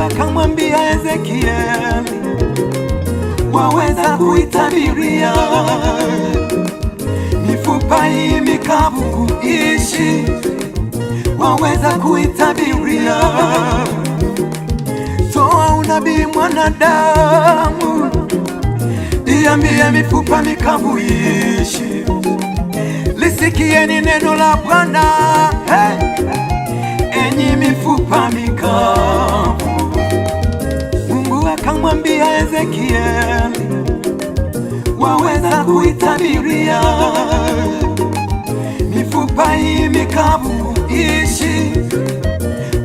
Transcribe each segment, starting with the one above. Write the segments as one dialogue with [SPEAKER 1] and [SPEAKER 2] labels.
[SPEAKER 1] Akamwambia Ezekieli, waweza kuitabiria mifupa hii mikavu kuishi? Waweza kuitabiria? Toa unabii mwanadamu, iambie mifupa mikavu iishi. Lisikieni neno la Bwana, hey, enyi mifupa mikavu. Akamwambia Ezekieli, waweza kuitabiria mifupa hii mikavu kuishi?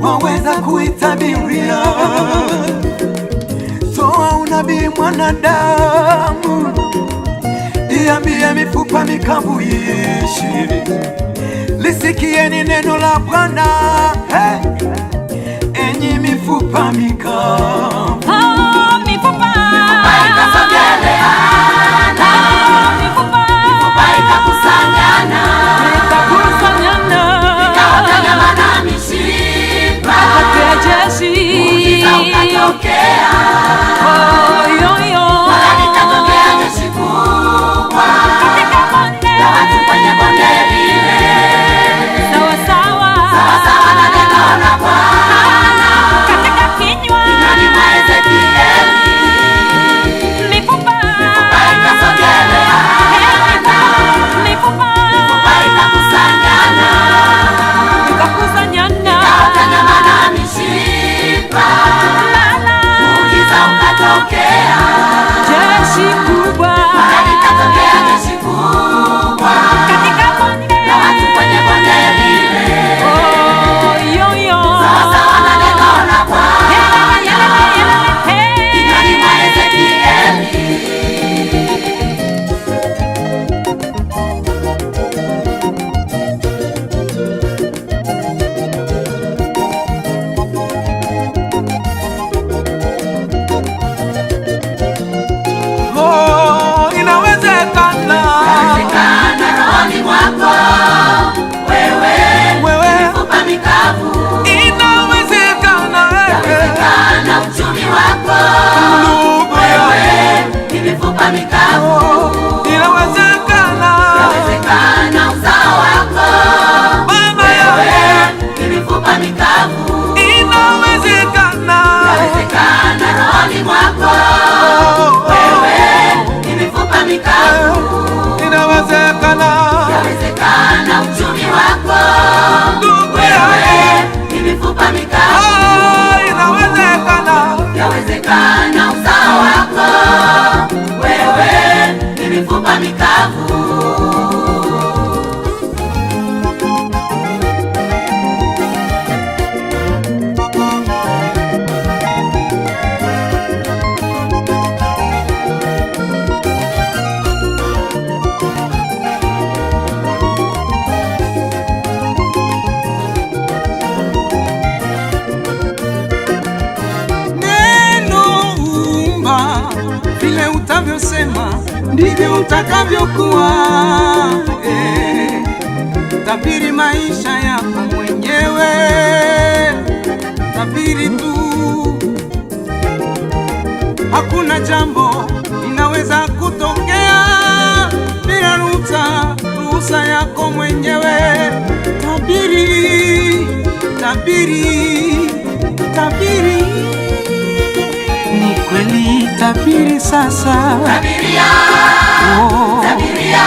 [SPEAKER 1] Waweza kuitabiria? Toa unabii mwanadamu, iambie mifupa mikavu iishi. Lisikieni neno la Bwana, hey, enyi mifupa mikavu.
[SPEAKER 2] Yawezekana uzao wako wewe ni mifupa mikavu.
[SPEAKER 3] itakavyokuwa. Tabiri maisha yako mwenyewe, tabiri tu. Hakuna jambo linaweza kutokea bila ruhusa yako mwenyewe. Tabiri, tabiri, tabiri. Ni kweli, tabiri sasa.
[SPEAKER 2] Tabiria,
[SPEAKER 3] Oh.
[SPEAKER 2] tabiria.